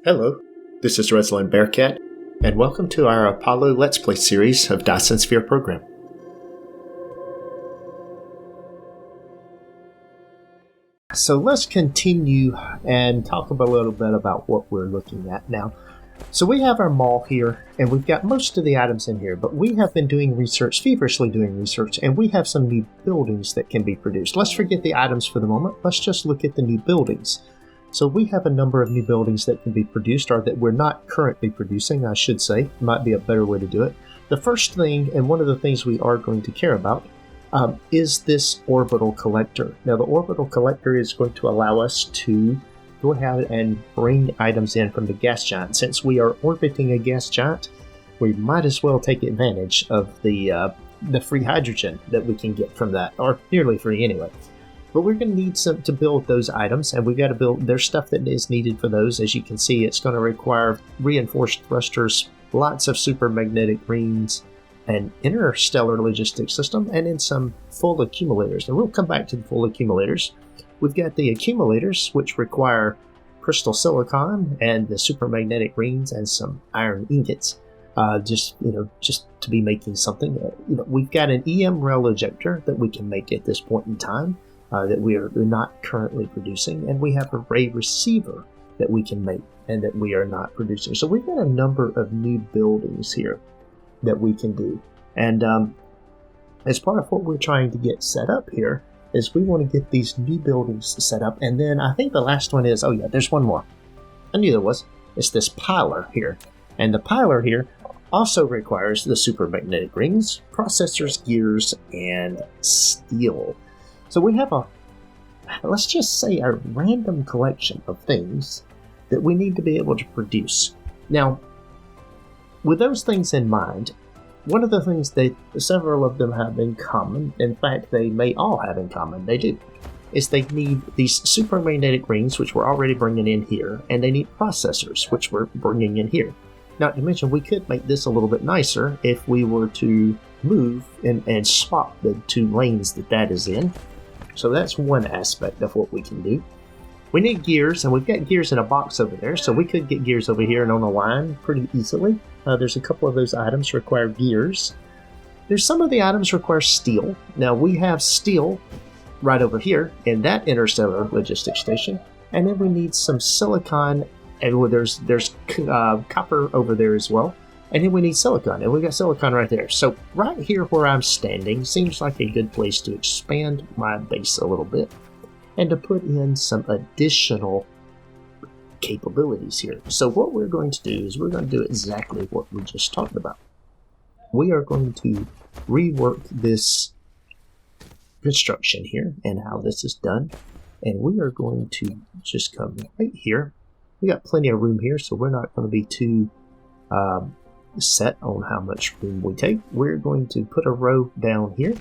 Hello, this is ResilanBearcat, and welcome to our Apollo Let's Play series of Dyson Sphere Program. So let's continue and talk a little bit about what we're looking at now. So we have our mall here, and we've got most of the items in here, but we have been doing research, feverishly doing research, and we have some new buildings that can be produced. Let's forget the items for the moment. Let's just look at the new buildings. So we have a number of new buildings that can be produced, or that we're not currently producing, I should say. Might be a better way to do it. The first thing, and one of the things we are going to care about, is this orbital collector. Now the orbital collector is going to allow us to go ahead and bring items in from the gas giant. Since we are orbiting a gas giant, we might as well take advantage of the free hydrogen that we can get from that, or nearly free anyway. But we're going to need some to build those items, and we've got to build, there's stuff that is needed for those. As you can see, it's going to require reinforced thrusters, lots of super magnetic rings, an interstellar logistics system, and then some full accumulators. And we'll come back to the full accumulators. We've got the accumulators, which require crystal silicon and the super magnetic rings and some iron ingots. Just to be making something. We've got an EM rail ejector that we can make at this point in time. That we're not currently producing, and we have a ray receiver that we can make and that we are not producing. So we've got a number of new buildings here that we can do, and as part of what we're trying to get set up here is we want to get these new buildings set up. And then I think the last one is, oh yeah, there's one more. I knew there was. It's this piler here, and the piler here also requires the super magnetic rings, processors, gears, and steel. So we have let's just say a random collection of things that we need to be able to produce. Now, with those things in mind, one of the things that several of them have in common, in fact they may all have in common, they do, is they need these super magnetic rings, which we're already bringing in here, and they need processors, which we're bringing in here. Not to mention, we could make this a little bit nicer if we were to move and swap the two lanes that is in. So that's one aspect of what we can do. We need gears, and we've got gears in a box over there, so we could get gears over here and on a line pretty easily. There's a couple of those items require gears. There's some of the items require steel. Now we have steel right over here in that interstellar logistics station, and then we need some silicon, and there's copper over there as well. And then we need silicon, and we've got silicon right there. So right here where I'm standing seems like a good place to expand my base a little bit and to put in some additional capabilities here. So what we're going to do is we're going to do exactly what we just talked about. We are going to rework this construction here and how this is done. And we are going to just come right here. We got plenty of room here, so we're not going to be too set on how much room we take. We're going to put a row down here,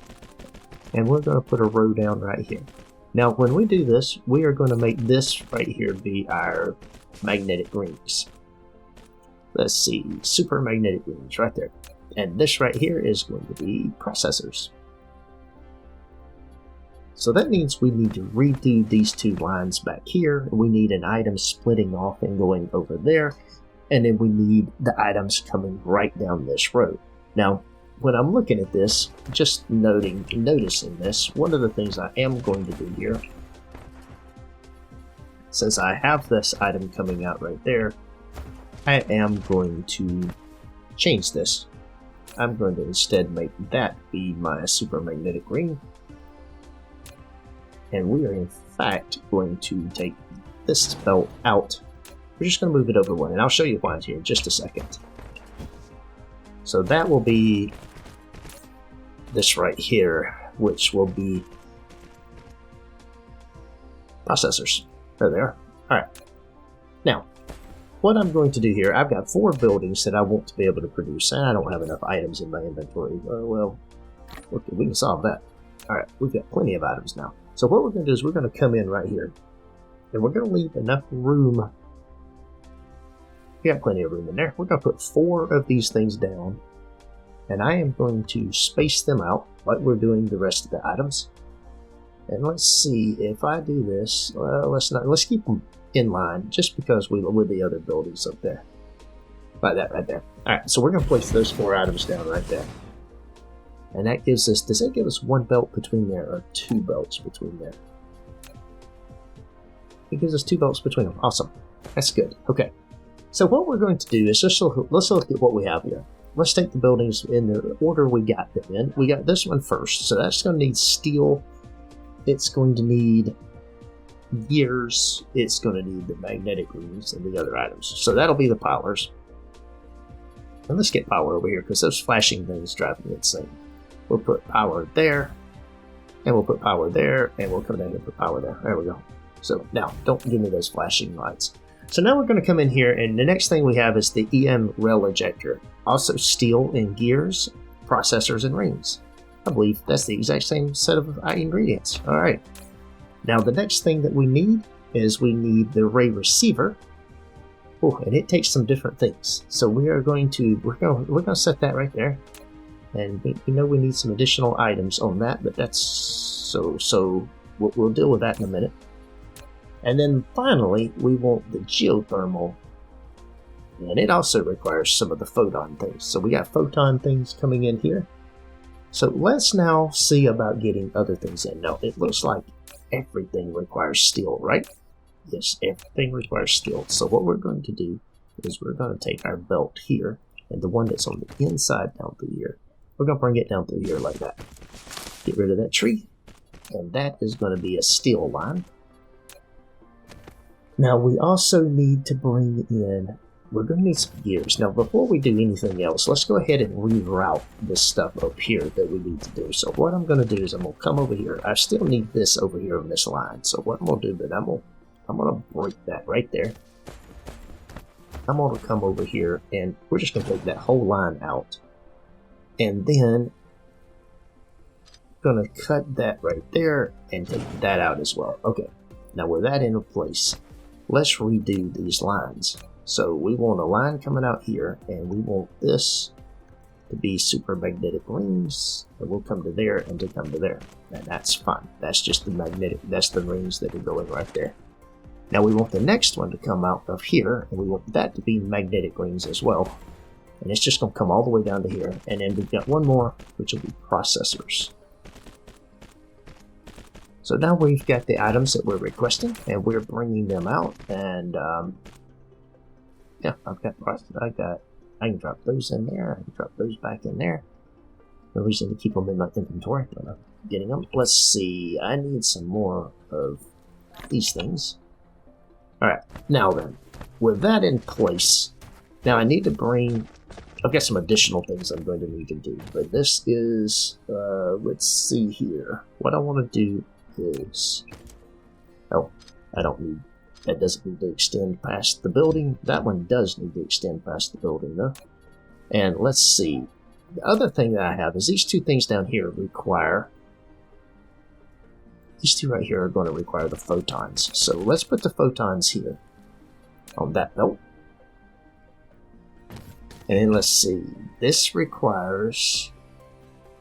and we're going to put a row down right here. Now when we do this, we are going to make this right here be our magnetic rings. Let's see, super magnetic rings right there, and this right here is going to be processors. So that means we need to redo these two lines back here. We need an item splitting off and going over there. And then we need the items coming right down this road. Now, when I'm looking at this, just noticing this, one of the things I am going to do here, since I have this item coming out right there, I am going to change this. I'm going to instead make that be my super magnetic ring. And we are in fact going to take this belt out. We're just going to move it over one, and I'll show you why here in just a second. So that will be this right here, which will be processors. There they are. Alright. Now, what I'm going to do here, I've got 4 buildings that I want to be able to produce, and I don't have enough items in my inventory. Well, okay, we can solve that. Alright, we've got plenty of items now. So what we're going to do is we're going to come in right here, and we're going to leave enough room. We got plenty of room in there. We're going to put 4 of these things down, and I am going to space them out like we're doing the rest of the items. And let's see if I do this. Well, let's keep them in line just because with the other buildings up there. Like that right there. Alright, so we're going to place those 4 items down right there. And that gives us, does that give us 1 belt between there or 2 belts between there? It gives us 2 belts between them. Awesome. That's good. Okay. So what we're going to do is let's look at what we have here. Let's take the buildings in the order we got them in. We got this one first. So that's going to need steel. It's going to need gears. It's going to need the magnetic rings and the other items. So that'll be the powers. And let's get power over here because those flashing things drive me insane. We'll put power there, and we'll put power there, and we'll come down and put power there. There we go. So now, don't give me those flashing lights. So now we're going to come in here, and the next thing we have is the EM rail ejector. Also steel and gears, processors and rings. I believe that's the exact same set of ingredients. All right. Now the next thing that we need is we need the ray receiver. Oh, and it takes some different things. So we're going to set that right there. And we know we need some additional items on that, but that's so we'll deal with that in a minute. And then finally, we want the geothermal. And it also requires some of the photon things. So we got photon things coming in here. So let's now see about getting other things in. Now, it looks like everything requires steel, right? Yes, everything requires steel. So what we're going to do is we're going to take our belt here, and the one that's on the inside down through here, we're going to bring it down through here like that. Get rid of that tree, and that is going to be a steel line. Now we also need to bring in, we're going to need some gears. Now before we do anything else, let's go ahead and reroute this stuff up here that we need to do. So what I'm going to do is I'm going to come over here. I still need this over here on this line. So what I'm going to do, but I'm going to break that right there. I'm going to come over here and we're just going to take that whole line out. And then going to cut that right there and take that out as well. Okay, now with that in place, let's redo these lines. So we want a line coming out here, and we want this to be super magnetic rings, and we'll come to there and to come to there. And that's fine. That's just the magnetic, that's the rings that are going right there. Now we want the next one to come out of here, and we want that to be magnetic rings as well. And it's just going to come all the way down to here. And then we've got one more, which will be processors. So now we've got the items that we're requesting, and we're bringing them out. And yeah, I can drop those in there. I can drop those back in there. No reason to keep them in my inventory, but I'm getting them. Let's see. I need some more of these things. All right. Now then, with that in place, now I need to bring. I've got some additional things I'm going to need to do, but this is. Let's see here. What I want to do is. Oh, I don't need. That doesn't need to extend past the building. That one does need to extend past the building, though. And let's see. The other thing that I have is these two things down here require... These two right here are going to require the photons. So let's put the photons here on that belt. And then let's see. This requires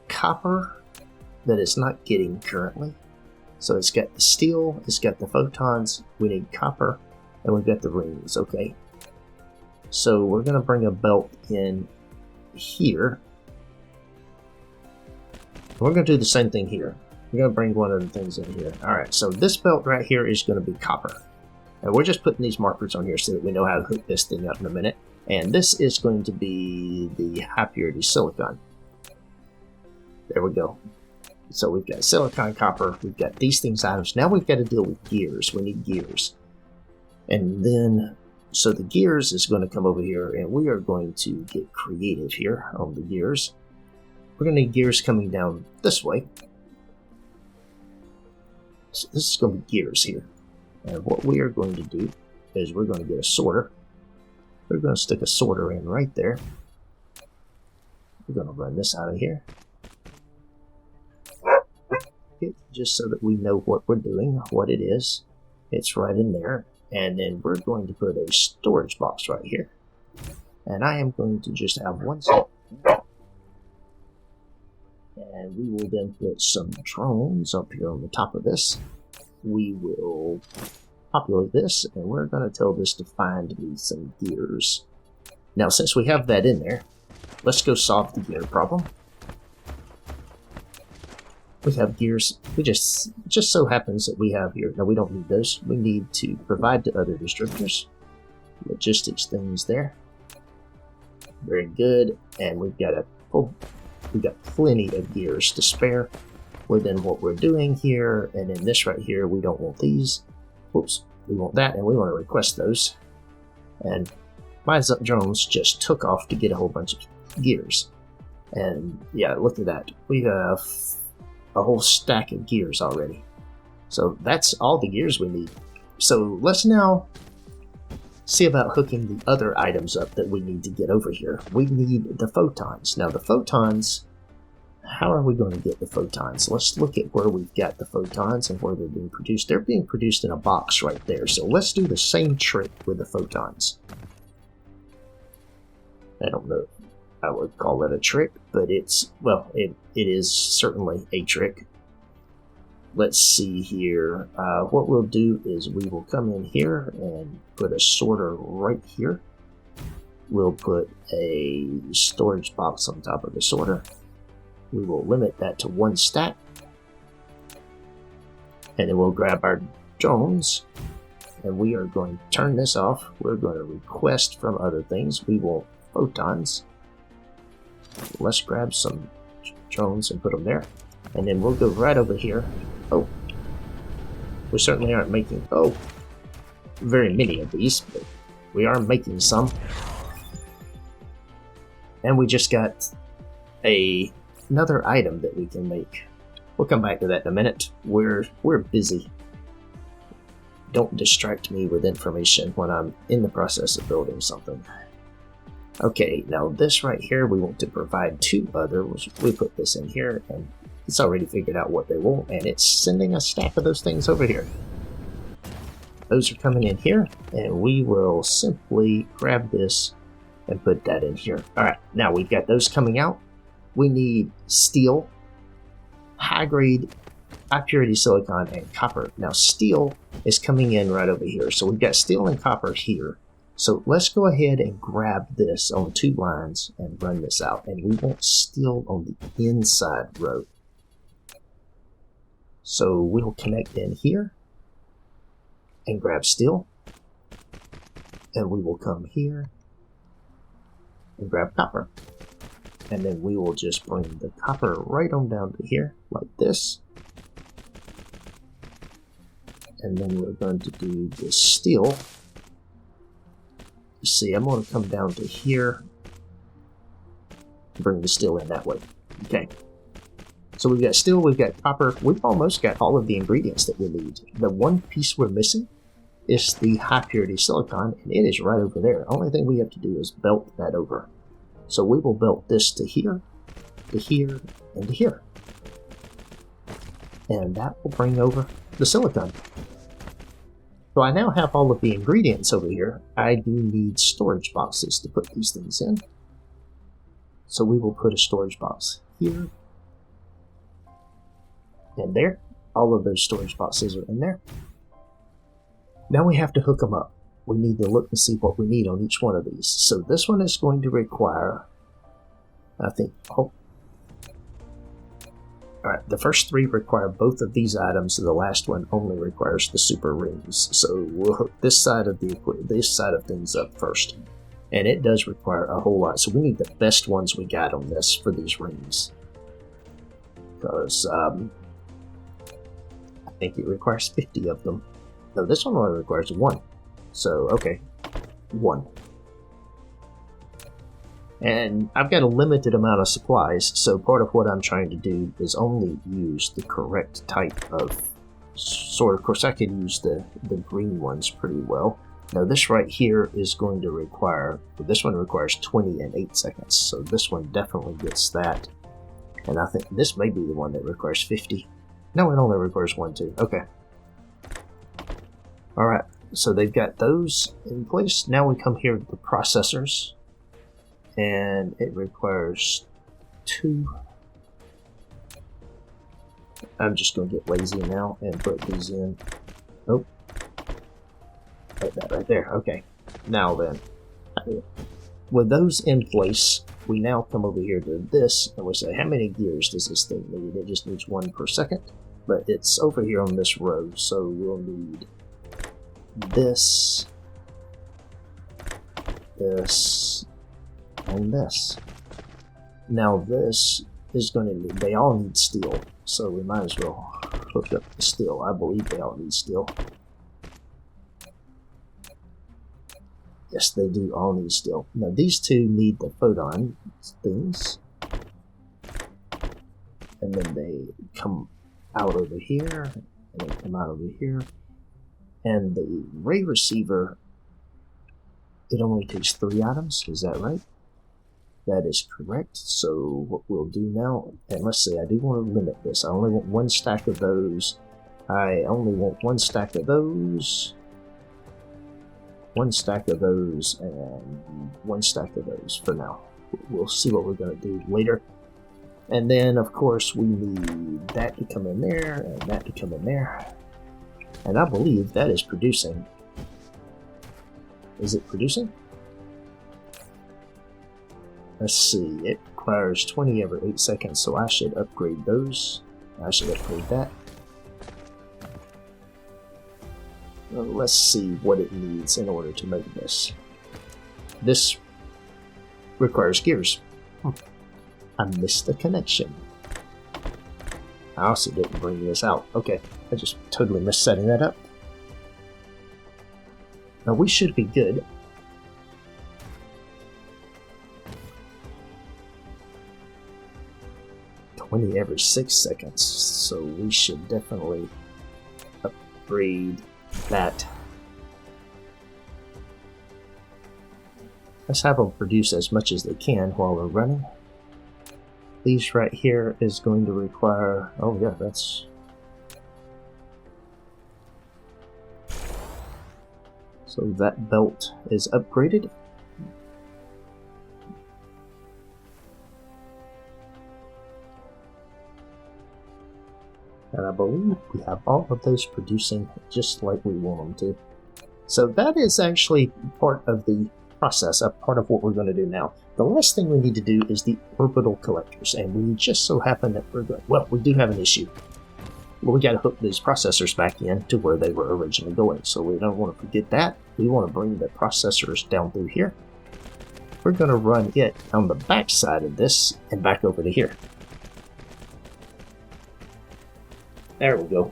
copper that it's not getting currently. So it's got the steel, it's got the photons, we need copper, and we've got the rings, okay? So we're going to bring a belt in here. We're going to do the same thing here. We're going to bring one of the things in here. Alright, so this belt right here is going to be copper. And we're just putting these markers on here so that we know how to hook this thing up in a minute. And this is going to be the high purity silicon. There we go. So we've got silicon, copper, we've got these things items. Now we've got to deal with gears. We need gears. And then, so the gears is going to come over here, and we are going to get creative here on the gears. We're going to need gears coming down this way. So this is going to be gears here. And what we are going to do is we're going to get a sorter. We're going to stick a sorter in right there. We're going to run this out of here. Just so that we know what we're doing, what it is. It's right in there. And then we're going to put a storage box right here. And I am going to just have one. And And we will then put some drones up here on the top of this. We will populate this, and we're going to tell this to find me some gears. Now, since we have that in there, let's go solve the gear problem. We have gears. We just so happens that we have here. Now, we don't need those. We need to provide to other distributors. Logistics things there. Very good. And we've got plenty of gears to spare. Well, then what we're doing here, and in this right here, we don't want these. Whoops. We want that, and we want to request those. And my drones just took off to get a whole bunch of gears. And yeah, look at that. We have a whole stack of gears already. So that's all the gears we need. So let's now see about hooking the other items up that we need to get over here. We need the photons. Now the photons, how are we going to get the photons? Let's look at where we've got the photons and where they're being produced. They're being produced in a box right there. So let's do the same trick with the photons. I don't know if I would call it a trick, but it's, well, it is certainly a trick. Let's see here. What we'll do is we will come in here and put a sorter right here. We'll put a storage box on top of the sorter. We will limit that to 1 stack. And then we'll grab our drones, and we are going to turn this off. We're going to request from other things. We want photons. Let's grab some drones and put them there. And then we'll go right over here. Oh, we certainly aren't making, very many of these, but we are making some. And we just got another item that we can make. We'll come back to that in a minute. We're busy. Don't distract me with information when I'm in the process of building something. Okay, now this right here, we want to provide 2 others. We put this in here, and it's already figured out what they want, and it's sending a stack of those things over here. Those are coming in here, and we will simply grab this and put that in here. Alright, now we've got those coming out. We need steel, high-grade, high-purity silicon, and copper. Now steel is coming in right over here, so we've got steel and copper here. So let's go ahead and grab this on 2 lines and run this out. And we want steel on the inside row. So we'll connect in here and grab steel. And we will come here and grab copper. And then we will just bring the copper right on down to here, like this. And then we're going to do the steel. See, I'm going to come down to here, bring the steel in that way. Okay. So we've got steel, we've got copper, we've almost got all of the ingredients that we need. The one piece we're missing is the high purity silicon, and it is right over there. Only thing we have to do is belt that over. So we will belt this to here, and to here. And that will bring over the silicon. So I now have all of the ingredients over here. I do need storage boxes to put these things in. So we will put a storage box here and there. All of those storage boxes are in there. Now we have to hook them up. We need to look and see what we need on each one of these. So this one is going to require, I think, Alright, the first 3 require both of these items, and the last one only requires the super rings. So we'll hook this side of things up first. And it does require a whole lot, so we need the best ones we got on this for these rings. Because I think it requires 50 of them. No, this one only requires 1. So, okay, 1. And I've got a limited amount of supplies, so part of what I'm trying to do is only use the correct type of sword. Of course, I could use the green ones pretty well. Now this right here is going to require, this one requires 20 and 8 seconds, so this one definitely gets that. And I think this may be the one that requires 50. No, it only requires 1 too. Okay. Alright, so they've got those in place. Now we come here to the processors. And it requires 2 I'm just going to get lazy now and put these in. Oh, like that right there. Okay, now then, with those in place, we now come over here to this and we say, how many gears does this thing need? It just needs 1 per second, but it's over here on this row, so we'll need this, this, and this. Now this is going to need, they all need steel, so we might as well hook up the steel. I believe they all need steel. Yes, they do all need steel. Now these two need the photon things, and then they come out over here, and they come out over here. And the ray receiver, it only takes 3 items, is that right? That is correct. So what we'll do now, and let's see, I do want to limit this. I only want 1 stack of those. I only want 1 stack of those, 1 stack of those, and 1 stack of those for now. We'll see what we're going to do later. And then, of course, we need that to come in there, and that to come in there. And I believe that is producing. Is it producing? Let's see, it requires 20 every 8 seconds, so I should upgrade those. I should upgrade that. Well, let's see what it needs in order to make this. This requires gears. I missed the connection. I also didn't bring this out. Okay, I just totally missed setting that up. Now we should be good. Every 6 seconds, so we should definitely upgrade that. Let's have them produce as much as they can while we're running. These right here is going to require, oh yeah, that's, so that belt is upgraded. And I believe we have all of those producing just like we want them to. So that is actually part of the process, a part of what we're going to do now. The last thing we need to do is the orbital collectors, and we just so happen that we're going, well, we do have an issue. Well, we got to hook these processors back in to where they were originally going, so we don't want to forget that. We want to bring the processors down through here. We're going to run it on the back side of this and back over to here. There we go.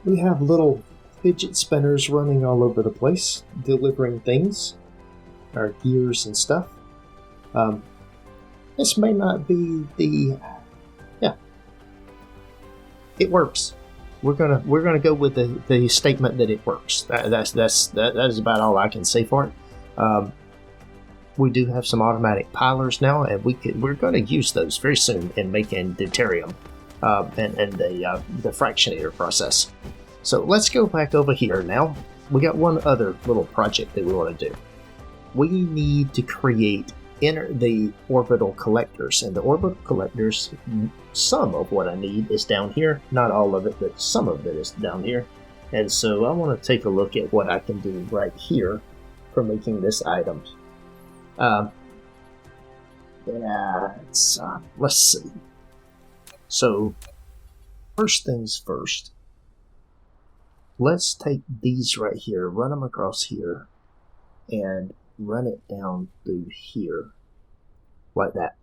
We have little fidget spinners running all over the place, delivering things, our gears and stuff. This may not be the, yeah, it works. We're gonna go with the statement that it works. That is about all I can say for it. We do have some automatic pilers now, and we're going to use those very soon in making deuterium and the fractionator process. So let's go back over here now. We got one other little project that we want to do. We need to create the orbital collectors, and the orbital collectors, some of what I need is down here. Not all of it, but some of it is down here. And so I want to take a look at what I can do right here for making this item. Let's see. So, first things first. Let's take these right here, run them across here, and run it down through here, like that.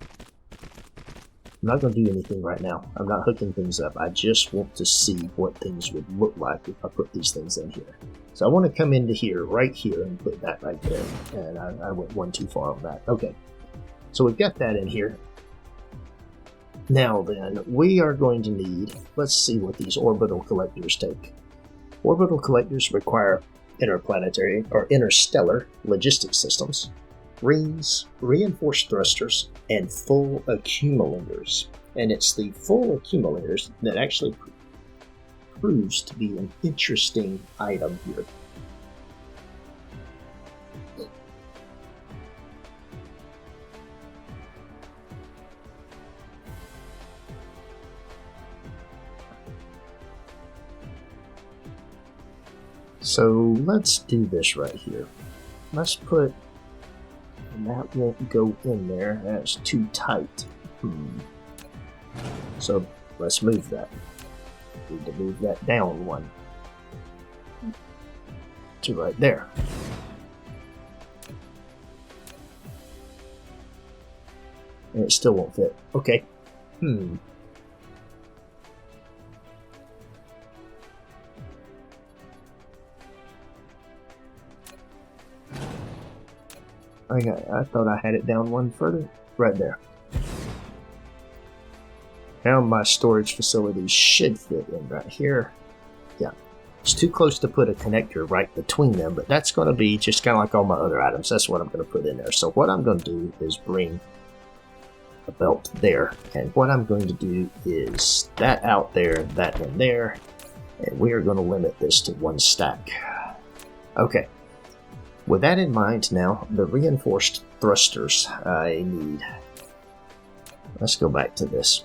I'm not going to do anything right now. I'm not hooking things up. I just want to see what things would look like if I put these things in here. So I want to come into here, right here, and put that right there. And I went one too far on that. Okay. So we've got that in here. Now then, we are going to need, let's see what these orbital collectors take. Orbital collectors require interplanetary or interstellar logistics systems, rings, reinforced thrusters, and full accumulators. And it's the full accumulators that actually proves to be an interesting item here. So let's do this right here. Let's put, and that won't go in there, that's too tight. So let's move that. Need to move that down one to right there. And it still won't fit. Okay. I thought I had it down one further. Right there. Now my storage facility should fit in right here. Yeah. It's too close to put a connector right between them, but that's going to be just kind of like all my other items. That's what I'm going to put in there. So what I'm going to do is bring a belt there. And what I'm going to do is that out there, that in there. And we are going to limit this to one stack. Okay. With that in mind now, the reinforced thrusters I need. Let's go back to this.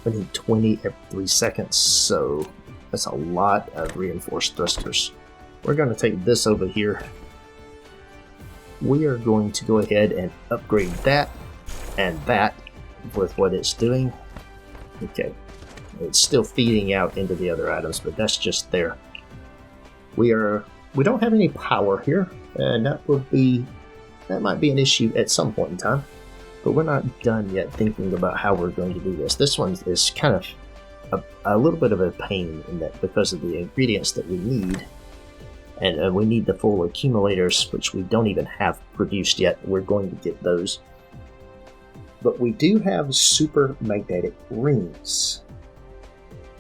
I need 20 every 3 seconds, so that's a lot of reinforced thrusters. We're going to take this over here. We are going to go ahead and upgrade that and that with what it's doing. Okay, it's still feeding out into the other items, but that's just there. We don't have any power here, and that might be an issue at some point in time. But we're not done yet thinking about how we're going to do this. This one is kind of a little bit of a pain in that because of the ingredients that we need. And we need the full accumulators, which we don't even have produced yet. We're going to get those. But we do have super magnetic rings.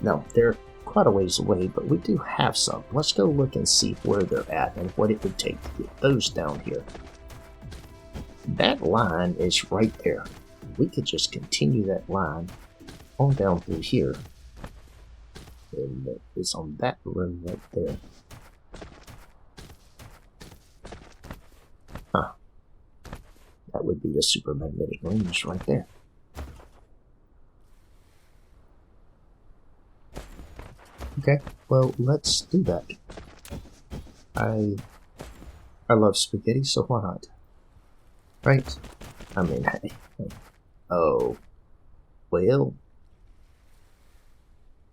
Now, they're quite a ways away, but we do have some. Let's go look and see where they're at and what it would take to get those down here. That line is right there. We could just continue that line on down through here. And it's on that room right there. Huh. That would be the super magnetic rings right there. Okay, well, let's do that. I love spaghetti, so why not? Right? I mean, hey. Oh. Well.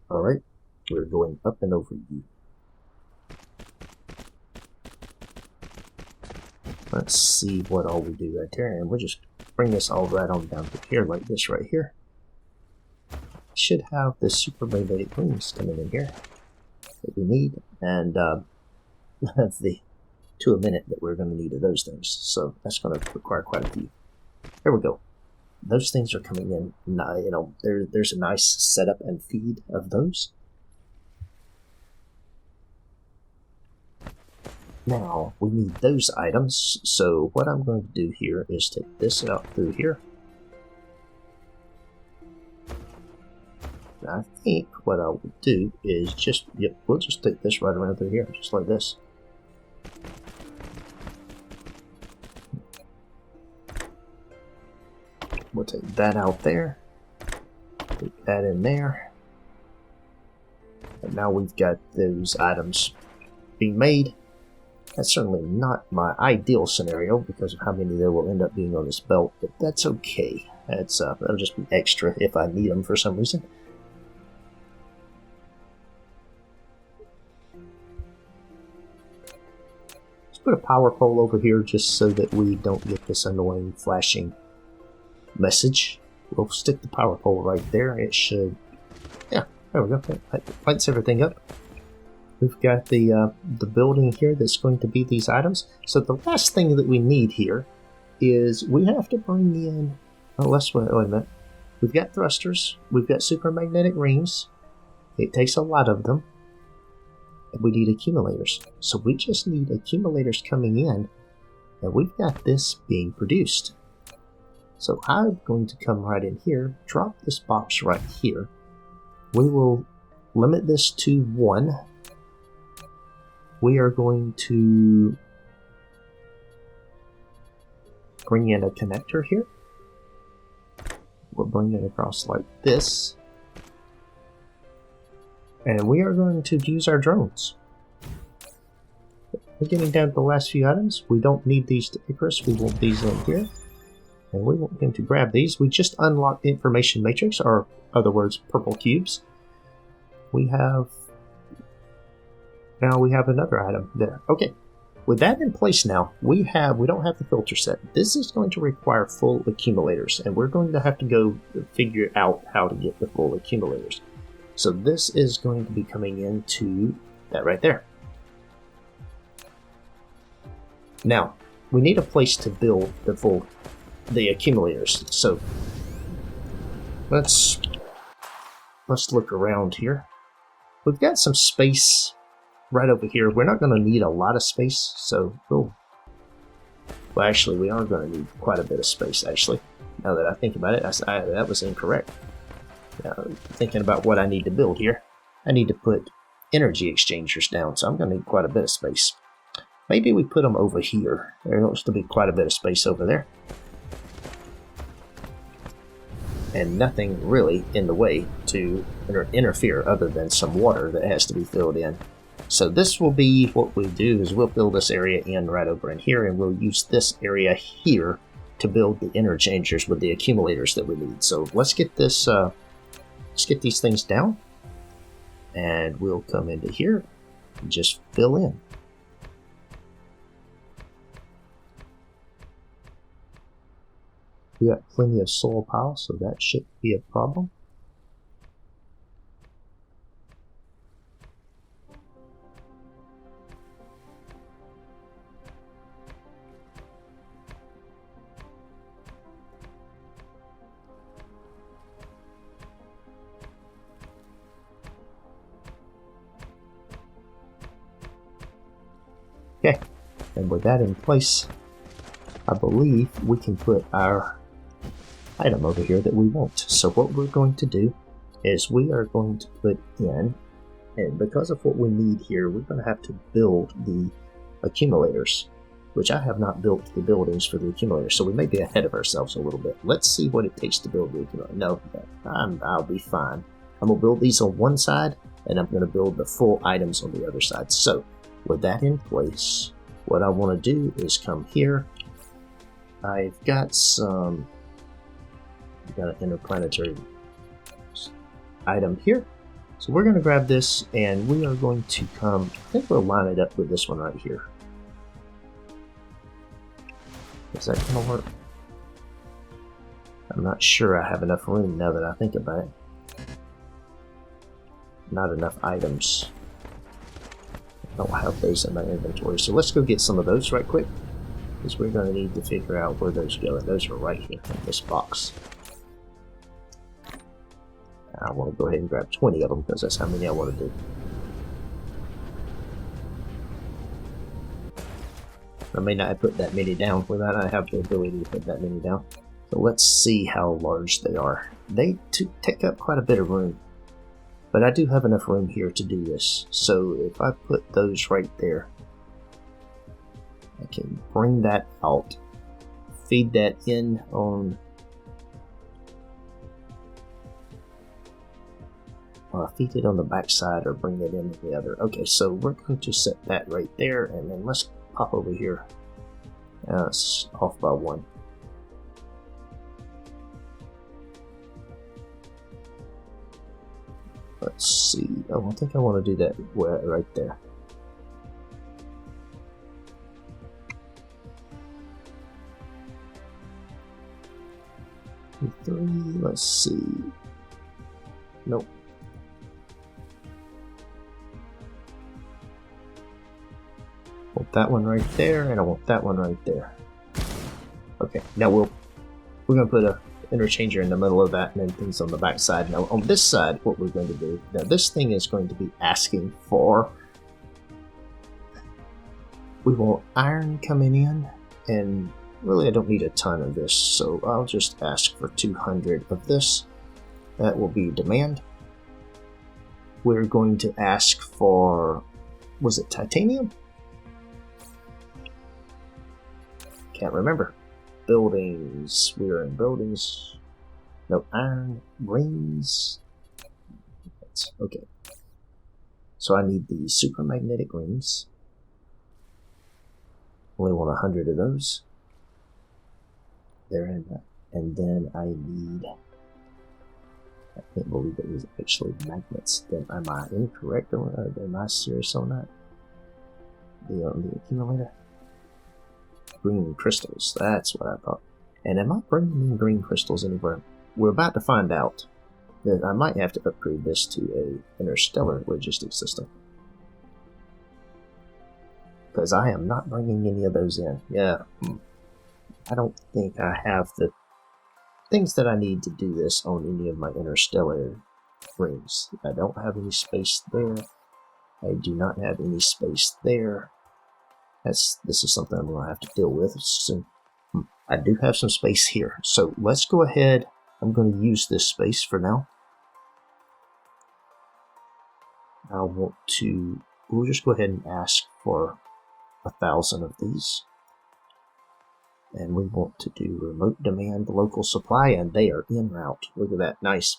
Alright. We're going up and over you. Let's see what all we do right there. And we'll just bring this all right on down to here like this right here. Should have the super magnetic rings coming in here that we need. And that's the to a minute that we're going to need of those things. So that's going to require quite a few. There we go. Those things are coming in. You know, there's a nice setup and feed of those. Now we need those items. So what I'm going to do here is take this out through here. I think what I will do is just, we'll just take this right around through here, just like this. We'll take that out there, put that in there, and now we've got those items being made. That's certainly not my ideal scenario because of how many there will end up being on this belt, but that's okay. That'll just be extra if I need them for some reason. Let's put a power pole over here just so that we don't get this annoying flashing message. We'll stick the power pole right there. It should, yeah, there we go. That lights everything up. We've got the building here that's going to be these items. So the last thing that we need here is we have to bring in, wait a minute. We've got thrusters, we've got super magnetic rings. It takes a lot of them. And we need accumulators. So we just need accumulators coming in, and we've got this being produced. So I'm going to come right in here, drop this box right here. We will limit this to 1. We are going to bring in a connector here. We'll bring it across like this. And we are going to use our drones. We're getting down to the last few items. We don't need these to Icarus. We want these in here. And we want him to grab these. We just unlocked the information matrix, or other words, purple cubes. Now we have another item there. Okay. With that in place now, we don't have the filter set. This is going to require full accumulators, and we're going to have to go figure out how to get the full accumulators. So this is going to be coming into that right there. Now, we need a place to build the accumulators. So let's look around here. We've got some space right over here. We're not going to need a lot of space, so well, actually, we are going to need quite a bit of space, actually. Now that I think about it, that was incorrect. Now, thinking about what I need to build here, I need to put energy exchangers down, so I'm going to need quite a bit of space. Maybe we put them over here. There looks to be quite a bit of space over there. And nothing really in the way to interfere other than some water that has to be filled in. So this will be what we do is we'll fill this area in right over in here, and we'll use this area here to build the interchangers with the accumulators that we need. So let's get this, let's get these things down, and we'll come into here and just fill in. We got plenty of soil piles, so that shouldn't be a problem. Okay, and with that in place, I believe we can put our item over here that we want. So what we're going to do is we are going to put in, and because of what we need here, we're going to have to build the accumulators, which I have not built the buildings for the accumulators, so we may be ahead of ourselves a little bit. Let's see what it takes to build the accumulator. No, I'll be fine. I'm going to build these on one side, and I'm going to build the full items on the other side. So with that in place, what I want to do is come here. I've got an interplanetary item here. So we're going to grab this, and we are going to come, I think we'll line it up with this one right here. Is that going to work? I'm not sure I have enough room now that I think about it. Not enough items. I don't have those in my inventory, so let's go get some of those right quick, because we're going to need to figure out where those go, and those are right here in this box. I want to go ahead and grab 20 of them, because that's how many I want to do. I may not have put that many down without I have the ability to put that many down. So let's see how large they are. They take up quite a bit of room. But I do have enough room here to do this. So if I put those right there, I can bring that out, feed that in on, feed it on the back side or bring it in the other. Okay, so we're going to set that right there, and then let's pop over here. It's off by 1. Let's see. Oh, I think I want to do that right there. Let's see. Nope. I want that one right there, and I want that one right there. Okay, now we're gonna put a interchanger in the middle of that, and then things on the back side. Now on this side, what we're going to do, now this thing is going to be asking for, we want iron coming in, and really I don't need a ton of this, so I'll just ask for 200 of this. That will be demand. We're going to ask for, was it titanium? Can't remember. Buildings, we are in buildings. No, iron, rings. Okay. So I need the super magnetic rings. Only want 100 of those. There in that. And then I need, I can't believe it was actually magnets. Then am I incorrect? Am I serious on that? The accumulator? Green crystals, that's what I thought. And am I bringing in green crystals anywhere? We're about to find out. That I might have to upgrade this to a interstellar logistics system. Because I am not bringing any of those in. Yeah, I don't think I have the things that I need to do this on any of my interstellar rings. I don't have any space there. I do not have any space there. This is something I'm going to have to deal with soon. I do have some space here. So let's go ahead. I'm going to use this space for now. We'll just go ahead and ask for 1,000 of these. And we want to do remote demand local supply, and they are en route. Look at that, nice.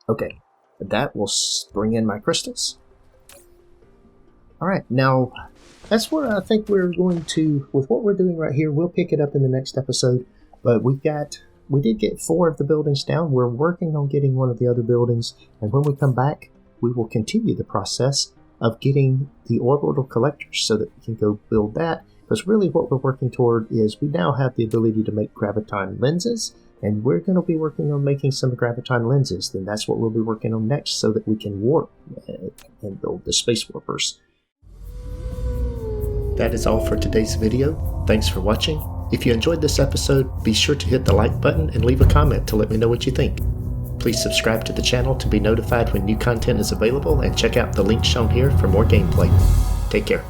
Okay, that will bring in my crystals. Alright, now that's where I think we're going to, with what we're doing right here, we'll pick it up in the next episode. But we did get 4 of the buildings down. We're working on getting one of the other buildings, and when we come back, we will continue the process of getting the orbital collectors so that we can go build that. Because really what we're working toward is we now have the ability to make graviton lenses, and we're going to be working on making some graviton lenses. Then that's what we'll be working on next so that we can warp and build the space warpers. That is all for today's video. Thanks for watching. If you enjoyed this episode, be sure to hit the like button and leave a comment to let me know what you think. Please subscribe to the channel to be notified when new content is available, and check out the link shown here for more gameplay. Take care.